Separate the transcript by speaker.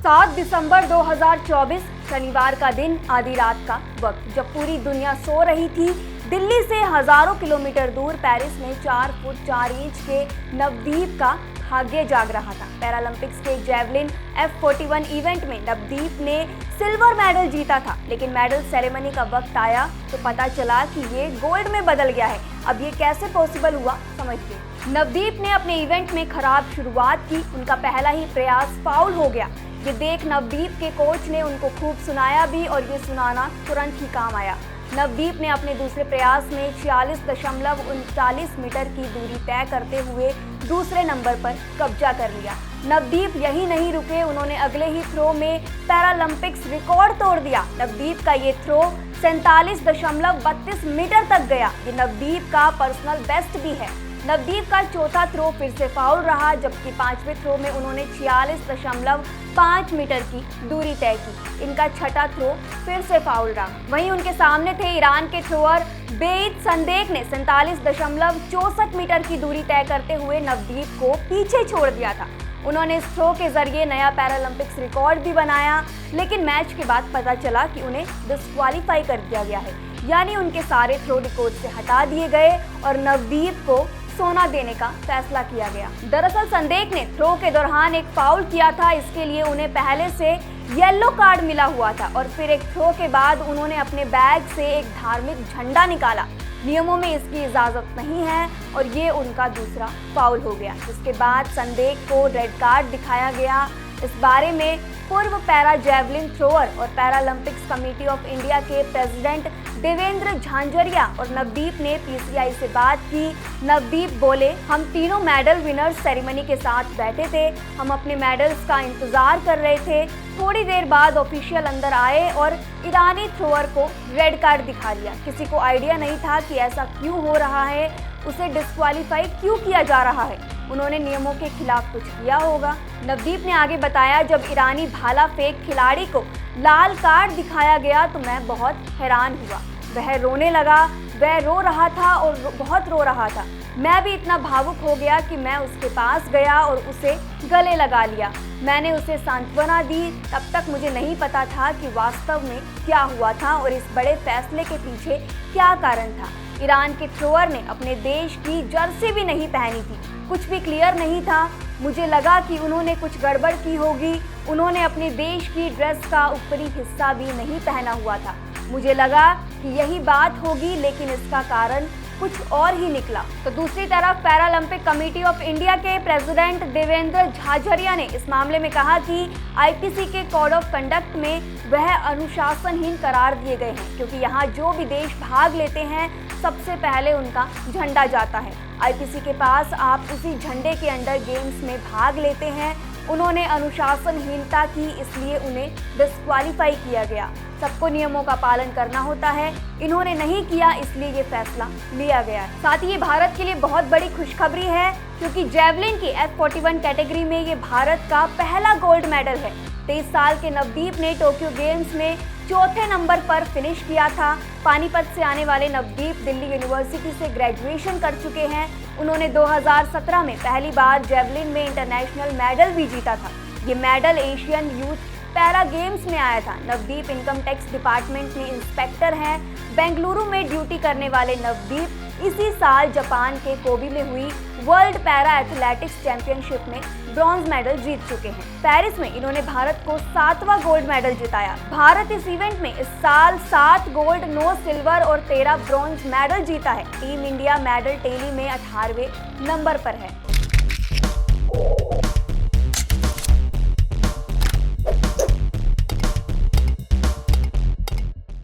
Speaker 1: 7 दिसंबर 2024 शनिवार का दिन, आधी रात का वक्त, जब पूरी दुनिया सो रही थी। दिल्ली से हजारों किलोमीटर दूर पेरिस में 4 फुट 4 इंच के नवदीप का भाग्य जाग रहा था। पैरालंपिक्स के जेवलिन F41 इवेंट में नवदीप ने सिल्वर मेडल जीता था, लेकिन मेडल सेरेमनी का वक्त आया तो पता चला कि ये गोल्ड में बदल गया है। अब ये कैसे पॉसिबल हुआ, समझिए। नवदीप ने अपने इवेंट में खराब शुरुआत की। उनका पहला ही प्रयास फाउल हो गया। ये देख नवदीप के कोच ने उनको खूब सुनाया भी, और ये सुनाना तुरंत ही काम आया। नवदीप ने अपने दूसरे प्रयास में 46.39 मीटर की दूरी तय करते हुए दूसरे नंबर पर कब्जा कर लिया। नवदीप यही नहीं रुके, उन्होंने अगले ही थ्रो में पैरालंपिक्स रिकॉर्ड तोड़ दिया। नवदीप का ये थ्रो 47.32 मीटर तक गया। ये नवदीप का पर्सनल बेस्ट भी है। नवदीप का चौथा थ्रो फिर से फाउल रहा, जबकि 5वें थ्रो में उन्होंने 46.5 मीटर की दूरी तय की। इनका छठा थ्रो फिर से फाउल रहा। वहीं उनके सामने थे ईरान के थ्रोअर बेईत संदेक ने 47.64 मीटर की दूरी तय करते हुए नवदीप को पीछे छोड़ दिया था। उन्होंने इस थ्रो के जरिए नया पैरालंपिक्स रिकॉर्ड भी बनाया, लेकिन मैच के बाद पता चला कि उन्हें डिस्क्वालीफाई कर दिया गया है, यानी उनके सारे थ्रो रिकॉर्ड से हटा दिए गए और नवदीप को सोना देने का फैसला किया गया। दरअसल संदेक ने थ्रो के दौरान एक फाउल किया था, इसके लिए उन्हें पहले से येलो कार्ड मिला हुआ था, और फिर एक थ्रो के बाद उन्होंने अपने बैग से एक धार्मिक झंडा निकाला। नियमों में इसकी इजाजत नहीं है, और ये उनका दूसरा फाउल हो गया, जिसके बाद संदेक को रेड कार्ड दिखाया गया। इस बारे में पूर्व पैरा जेवलिन थ्रोअर और पैरालंपिक्स कमेटी ऑफ इंडिया के प्रेसिडेंट देवेंद्र झांझरिया और नवदीप ने पीसीआई से बात की। नवदीप बोले, हम तीनों मेडल विनर्स सेरेमनी के साथ बैठे थे। हम अपने मेडल्स का इंतजार कर रहे थे। थोड़ी देर बाद ऑफिशियल अंदर आए और ईरानी थ्रोअर को रेड कार्ड दिखा लिया। किसी को आइडिया नहीं था कि ऐसा क्यों हो रहा है, उसे डिस्क्वालीफाई क्यों किया जा रहा है। उन्होंने नियमों के खिलाफ कुछ किया होगा। नवदीप ने आगे बताया, जब ईरानी भाला फेंक खिलाड़ी को लाल कार्ड दिखाया गया तो मैं बहुत हैरान हुआ। वह रोने लगा, वह रो रहा था और बहुत रो रहा था। मैं भी इतना भावुक हो गया कि मैं उसके पास गया और उसे गले लगा लिया। मैंने उसे सांत्वना दी। तब तक मुझे नहीं पता था कि वास्तव में क्या हुआ था और इस बड़े फैसले के पीछे क्या कारण था। ईरान के थ्रोअर ने अपने देश की जर्सी भी नहीं पहनी थी। कुछ भी क्लियर नहीं था। मुझे लगा कि उन्होंने कुछ गड़बड़ की होगी। उन्होंने अपने देश की ड्रेस का ऊपरी हिस्सा भी नहीं पहना हुआ था। मुझे लगा कि यही बात होगी, लेकिन इसका कारण कुछ और ही निकला। तो दूसरी तरफ पैरालंपिक कमेटी ऑफ इंडिया के प्रेसिडेंट देवेंद्र झाझरिया ने इस मामले में कहा कि आईपीसी के कोड ऑफ कंडक्ट में वह अनुशासनहीन करार दिए गए हैं, क्योंकि यहाँ जो भी देश भाग लेते हैं सबसे पहले उनका झंडा जाता है। आईपीसी के पास आप उसी झंडे के अंडर गेम्स में भाग लेते हैं। उन्होंने अनुशासनहीनता की, इसलिए उन्हें डिस्क्वालीफाई किया गया। सबको नियमों का पालन करना होता है, इन्होंने नहीं किया, इसलिए ये फैसला लिया गया है। साथ ही ये भारत के लिए बहुत बड़ी खुशखबरी है, क्योंकि जेवलिन की F41 कैटेगरी में ये भारत का पहला गोल्ड मेडल है। 23 साल के नवदीप ने टोक्यो गेम्स में चौथे नंबर पर फिनिश किया था। पानीपत से आने वाले नवदीप दिल्ली यूनिवर्सिटी से ग्रेजुएशन कर चुके हैं। उन्होंने 2017 में पहली बार जेवलिन में इंटरनेशनल मेडल भी जीता था। ये medal Asian youth para games में आया था। नवदीप इनकम टैक्स डिपार्टमेंट में इंस्पेक्टर हैं। बेंगलुरु में ड्यूटी करने वाले नवदीप इसी साल जापान के कोबी में हुई वर्ल्ड पैरा एथलेटिक्स चैंपियनशिप में ब्रॉन्ज मेडल जीत चुके हैं। पेरिस में इन्होंने भारत को 7वां गोल्ड मेडल जिताया। भारत इस इवेंट में इस साल 7 गोल्ड, 9 सिल्वर और 13 ब्रॉन्ज मेडल जीता है। टीम इंडिया मेडल टेली में 18वें नंबर पर है।